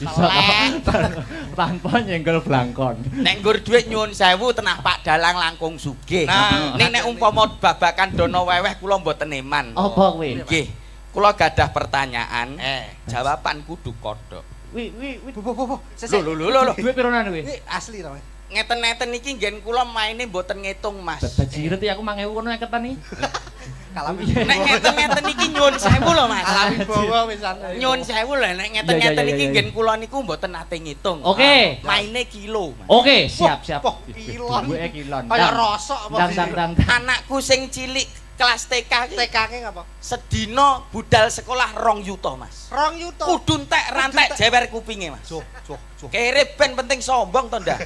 Iso tanpa nyenggol blangkon. Nek nggur dhuwit nyuwun sewu tenah Pak Dalang langkung sugih. Ning nek umpama babakan dono weweh kula mboten eman. Apa kuwi? Nggih. Kula gadah pertanyaan. Jawaban kudu kodhok. Wi. Lho. Duit pironan kuwi? Asli to, Mas. Ngeten-ngeten iki nggen kula maine mboten ngitung, Mas. Bajiret aku 1000 kono ngeketan iki. Kalami. Nek ngeten-ngeten iki nyuwun sewu lho, Mas. Kalami bawa pisan. Nyuwun sewu lho nek ngeten-ngeten iki nggen kula niku mboten nate ngitung. Oke. Maine kilo, Mas. Oke, siap. Kilon. Duwike kilon. Kaya rosok apa Dang. Anakku sing cilik kelas TK ki TK-ke ngapa? sedina budal sekolah 2 yuta, Mas. 2 yuta. Kudu entek rantek jewer kupinge, Mas. Joh. Kere ben penting sombong to ndak?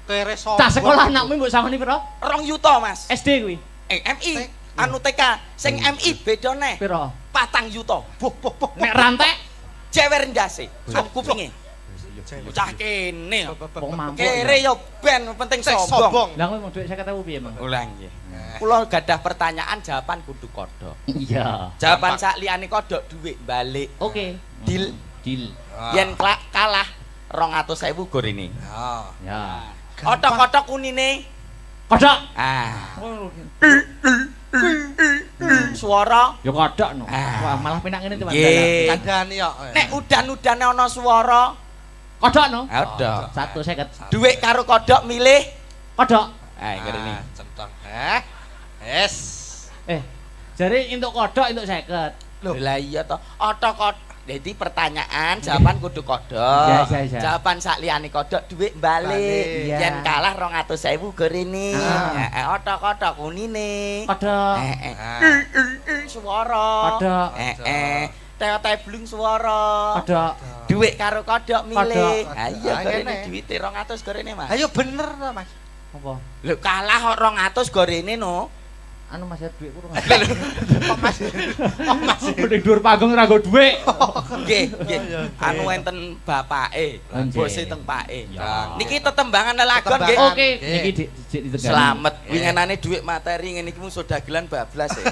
Kere sombong. Cah sekolah anakmu mbok samani piro? 2 yuta, Mas. SD kuwi. MI anu TK sing MI beda neh. Piro? 4 yuta. Nek rantek Jewer ndase, sop kupinge. Bocah kene. wong mampu. Kere yo ben penting sombong. Lah kowe mau dhuwit 50.000 piye, Mang? Ulang nggih. Kula gadah pertanyaan jawaban kudu kodhok. Iya. Jawaban sak liyane kodhok dhuwit balik. Oke. Deal. Deal. Yen kalah 200.000 gorene. Ya. Otok-otok kunine. Kodok. Suara. Ya kodok no. Ah. Wah, malah penak ngene Mas. Nggih. Kandhani kok. Nek udan-udane ana swara, Kodok no. kodok. 150. Dhuwit karo kodok milih. Kodok. Ngene. Centong. Es. Jare entuk kodok entuk 50. Lah iya to. Otok-otok. Jadi pertanyaan, jawaban kudu kodok. Iya. Jawaban sak liyane kodok dhuwit balik. Iya. Yen kalah 200.000 gorene. Heeh. Otok-otok kunine. Kodok. Suara. Kodok. Teo-teo blung suara. Kodok. Dhuwit karo kodok milih. Kodok. Ha iya gorene Ngene. dhuwite 200 gorene, Mas. Ayo bener to, Mas. Apa? Lho kalah kok 200 gorene no. Anu Mas dhuwit kurang. Kok Mas? Ning dhuwur panggung ora nggo dhuwit. Nggih. Anu enten bapake, Nggih. bose teng pake. Ya. Niki tetembangan lelagon nggih. Oke, niki dijik ditegani. Slamet. Wingenane dhuwit materi ngene iki mung dagelan bablas ya.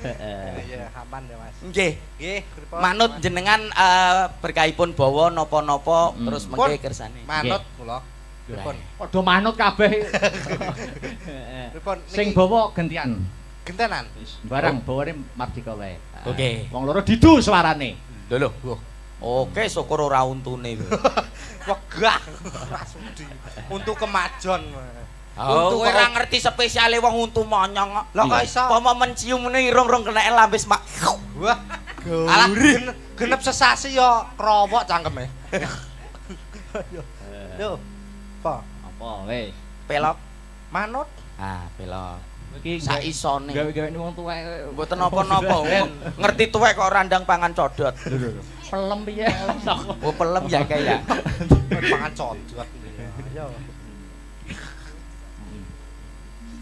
Heeh. Iya, aman ya, Mas. Nggih. Nggih, pripun? Manut jenengan berkahipun bawa napa-napa terus mengke kersane. Manut kula. Pripun? Padha manut kabeh. Pripun? Sing bawa gantian. gentenan. Barang bawane Mardika wae. Oke. Wong loro didu suarane. Lho. Oke, syukur ora untune. Wegah. Rasudi. Untuk kemajon. Untu ora ngerti spesiale wong untu monyong kok. Lah kok iso? Apa mencium ngene irung-irung keneke lambis mak. Wah. Alah genep sesasi yo krowok cangkeme. Yo. Apa wis? Pelok. Manut. Ah, pelok. Iki Sak isone. gawe-gawe wong tuwek. Mboten napa-napa. Ngerti tuwek kok randang pangan codot. Pelem piye? Oh, pelem ya kayak. Pangan codot. Yo.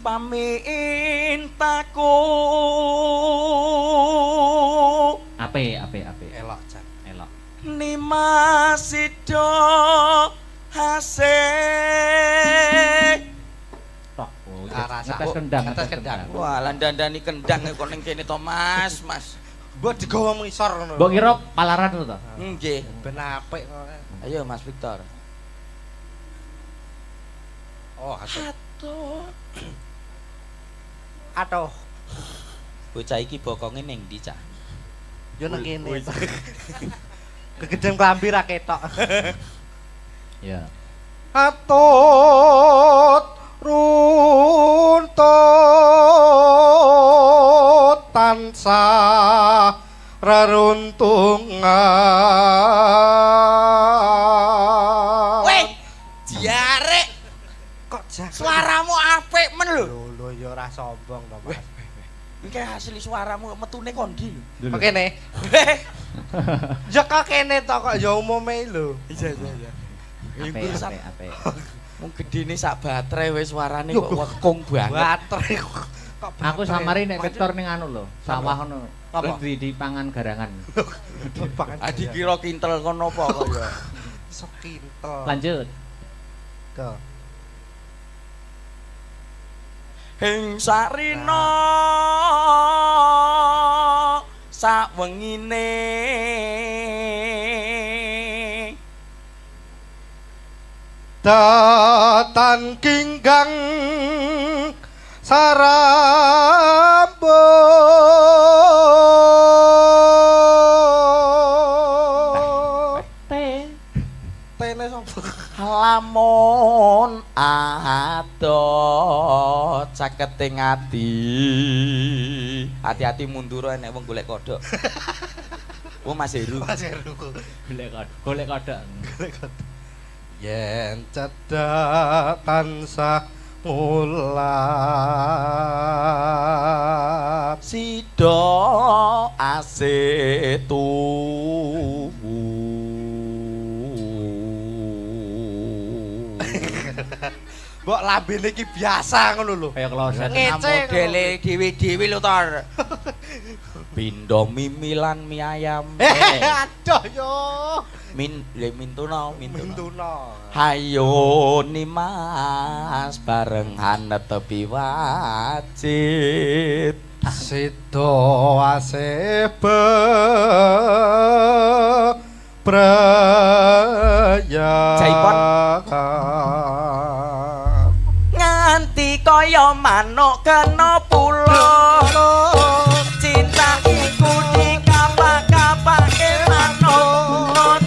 Pamintaku Ape. Elok jan. Elok. Nimasido hasik. Tok. Ngetes Ngetes kendang. Wah, landandani kendang kok ning kene to, Mas. Mbok digawa ngisor ngono. Mbok kira palaran to? Nggih. Ben apik kok. Ayo Mas Victor. Oh, atuh. Atuh. Bocah iki bokonge ning ndi, Cak? Yo nang kene. Kegedeng klambi ra ketok. Ya. Atut runtut tansah reruntungan. Weh, diarek. Kok jak Suaramu apik men lho. lho ya ora sombong to, Mas. Iki asli suaramu metune kondi lho. Kok kene? Ya kok kene to kok ya umume lho. Iya. Ape. Mung gedene sak baterai wis suarane kok wekung banget. Baterai kok. Aku samari nek Victor ning anu lho, sawah ngono. Apa? Di pangan garangan. Dipangan. Dikira kintel kono apa kok ya. Sok kintel. Lanjut. Ke. Hing sarina sak wengine datan kinggang sarambon tene sapa lamun adot caketing ati hati-hati mundur nek wong golek kodhok Mas Heru golek kodhok yen cedhak tansah mulak sida asetu mbok lambene iki biasa ngono lho kaya kloset modele dhewe-dhewe lho tor pindho mimilan mie ayam aduh yo mintuna hayo nimas barengan tepi wajib sida asebe praya Jaipon. Nganti kaya manuk kena pulo cinta iku dikapak-kapake manut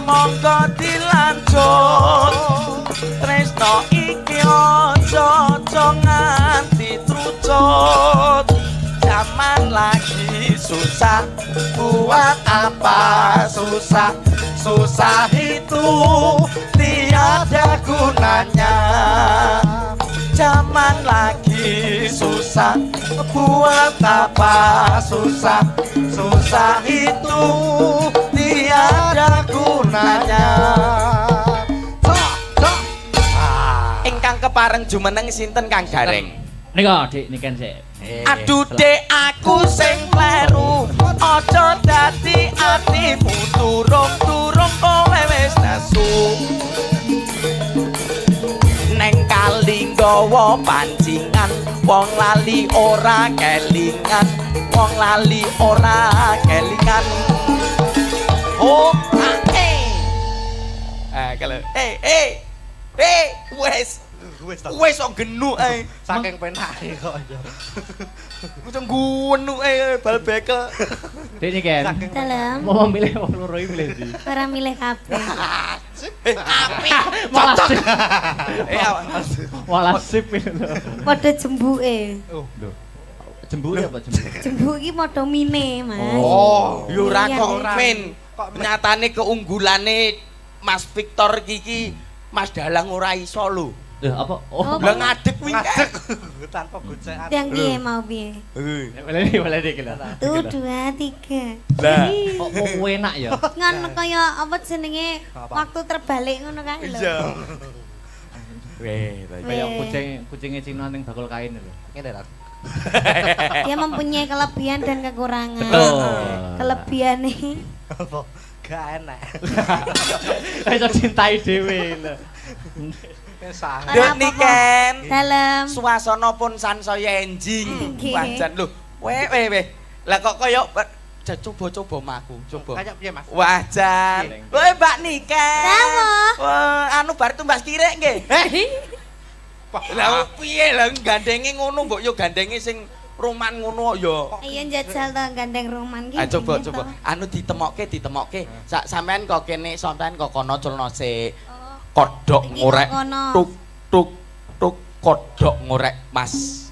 monggo dilanjut tresno iki aja nganti trucut zaman lagi susah buat apa susah itu tiada gunanya zaman lagi susah buat apa susah itu tiada gunanya ingkang kepareng jumeneng sinten Kang Gareng nika Dik niken sik aduh dek aku sing kleru aja dadi atimu turung kowe wis nesu neng kali nggawa pancingan wong lali ora kelingan oh kalau wes kok genuk ae saking penake kok aja macam gunu bal bekel Dik niken Dalam. mau milih wong loro iki milih ndi Ora milih kabeh. api malah sip malah sip lho Padha jembuke. lho jembuk apa jembuk Jembuk iki padha mine, Mas. oh yo ora Iya, kok iya. men nyatane keunggulane Mas Victor iki Mas Dalang ora iso lho apa Oh, lah ngadeg kuwi ngadeg tanpa gocekan Yang piye mau piye? boleh dik lho 1 2 3. Lah. kok mau enak ya Ngono kaya apa jenenge waktu terbalik ngono kae lho. iya kaya kucing Cina ning bakul kain lho ngene ra Dia mempunyai kelebihan dan kekurangan. betul Kelebihane apa gak enak iso cintai dhewe lho sangat Dek niken dalam suasana pun sansaya enjing Nggih. wajan lho weh lah kok kaya coba maku coba kayak piye Mas wajan weh Mbak Niken Dawa. wah anu bar tumbas kirek nggih lah piye lah gandenge ngono mbok yo gandenge sing roman ngono ya Ayo njajal to gandeng roman ki. coba anu ditemokke sampean kok kene sampean kok kono culno sik kodhok Iki ngorek kok kono. tuk kodhok ngorek Mas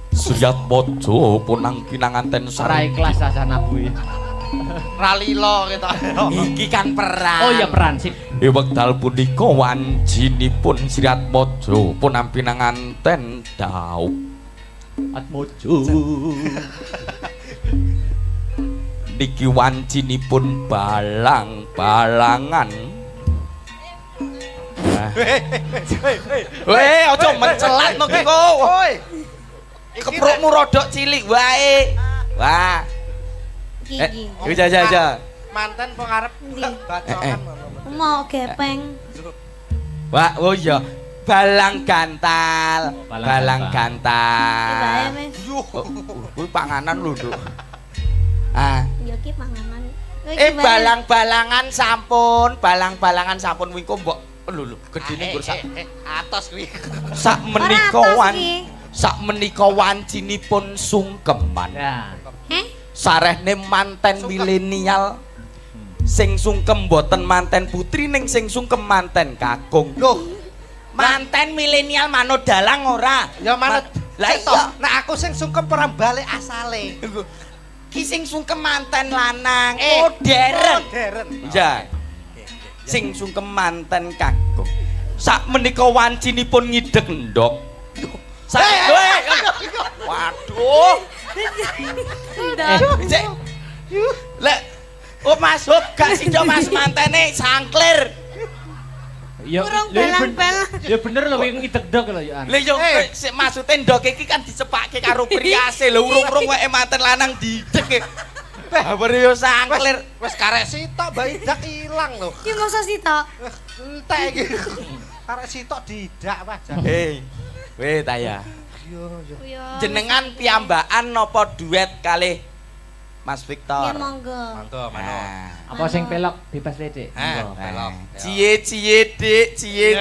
Suyat Mojo punang kinanganten ora ikhlas asana Bu ralilo kita iki kan perang oh iya peran sip wekdal punika wanjinipun Suyat Mojo punang pinanganten dauk Atmojo niki wancinipun balang-balangan. Weh, aja mencelat no ki kok. Oi. Keprukmu rodok cilik wae. Wah. Iki. Iki aja. Manten pengarep Ndi? bacokan Mau gepeng. Wah, oh iya. Balang gantal. Balang Iki gantal. bae wis. Yuh. Kuwi panganan lho, Nduk. Ah, Ya ki panganan. balang-balangan sampun wingko mbok lho gedene nggur sak atos kuwi. sak menika wancinipun sungkeman. Ya. Sarehne manten milenial sing sungkem boten manten putri ning sing sungkem manten kakung. Loh, manten milenial manut dalang ora? ya manut. Lah iya, nek aku sing sungkem perang balik asale. Ki sing sungkem manten lanang modern. Ya. Sing sungkem manten kakung. Sak menika wancinipun ngideg ndok. Waduh. Lek Mas Hop gak sida Mas mantene sangklir. Ya ya bener lho wing ngideg-deg lho ya. Lha yo sik maksude ndok iki kan dicepake karo priase lho urung-urung wae manten lanang dideg. Babar yo sangklir. Wis karek sitok bayi dak ilang lho. Ki masa sitok. Entek iki. Karek sitok didak wae. Weh ta ya. Yo. Jenengan piyambakan napa duet kalih Mas Victor? Ya monggo. Monggo, Apa sing pelok bebas lecek. pelok. Cie Dik, cie.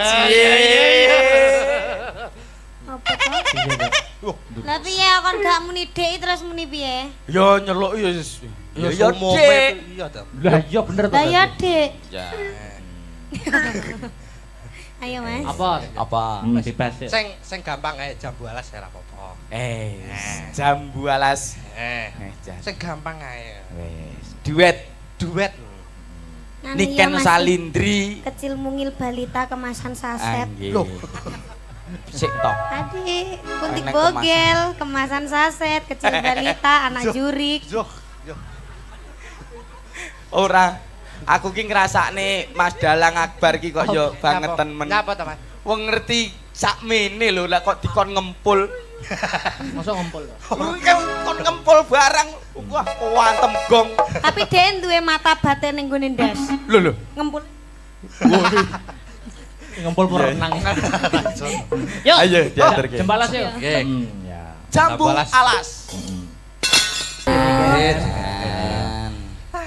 Apa to? Lah piye kon gak muni Dik terus muni piye? Yo nyeluk yo Ya Dik. iya to. Lah iya bener to. Lah ya Dik. Ya. Ayo Mas. Apa? Bebas. Sing gampang ae jambu alas ora apa-apa. Jambu alas. Sing gampang ae. Wes. Duet. Niken Salindri. Kecil mungil balita kemasan saset. Loh. Sik to. Adik, kuntik bogel, kemasan saset, kecil balita, anak jurik. Ora. Aku ki ngrasakne Mas Dalang Akbar ki kok yo bangeten men. Napa to, Mas? Wong ngerti sakmene lho lek kok dikon ngempul. Mosok ngempul. Kon ngempul barang. Wah, kuantem gong. Tapi Dek duwe mata batin ning gone ndas. Lho. Ngempul. Ngempul perenang. Yuk. Ayo diaturke. Jembalas yuk. Nggih. Ya. Jambu alas.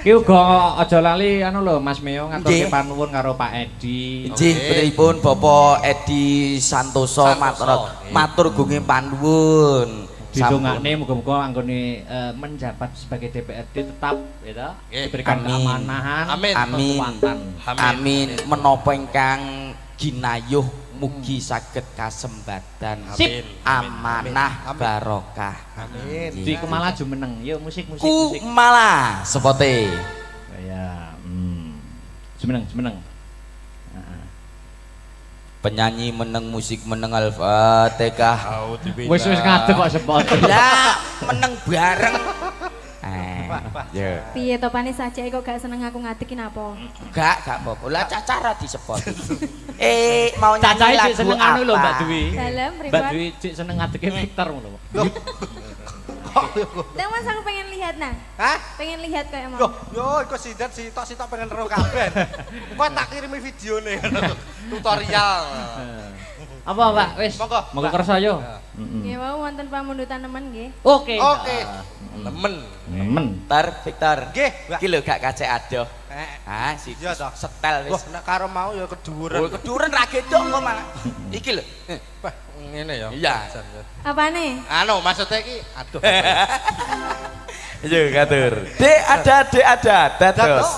Ki uga aja lali anu lho Mas Meo ngaturke panuwun karo Pak Edi. Nggih, putripun Bapak Edi Santoso matur gunging panuwun. Didongakne muga-muga anggone menjabat sebagai DPRD tetap ya diberikan keamanahan. Amin. Menapa ingkang ginayuh mugi saged kasembatan. Sip. Amanah barokah. Amin. Di Kumala jumeneng. Yuk musik. Kumala sepote. Ya, jumeneng. Penyanyi meneng musik meneng Al-Fatihah. Wis ngadeg kok sepot. Lah, meneng bareng. Yo. Piye to panis saja kok gak seneng aku ngadekin apa? Gak apa-apa. Lah cacara disepot. Mau nyanyi Cacahe lagu sik seneng anu lho Mbak Dwi. Dalam Mbak ribuan. Dwi sik seneng ngadege Victor ngono. Dan Mas aku pengen lihat nah. Hah? Pengen lihat kayak Loh, mau. yo iku sitok pengen ero kabeh. Kok tak kirimi videone tutorial. Apa Pak? Wis. Monggo kersa yo. Nggih mau wonten pamundutan nemen nggih. Oke. Nemen. Victor. Nggih, Mbak. Iki lho gak kacek adoh. Si Iya toh. setel Wah, wis. nek karo mau ya keduren. Oh, keduren ra gedok kok malah. Iki lho. Wah, ngene ya. Iya. Apane? Anu maksudnya iki aduh. Yo katur. Dek ada dados.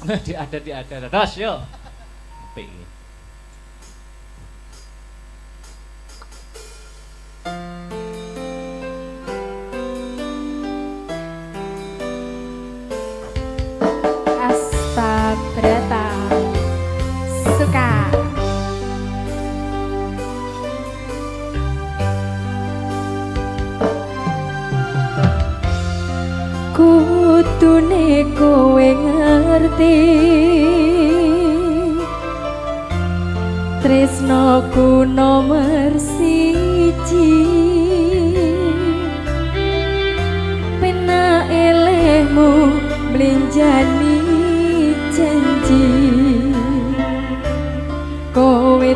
Ada. Terus yo. Apik iki. Astabrata suka. Kudune kowe ngerti tresnoku nomor siji pena elehmu mlenjani janji kowe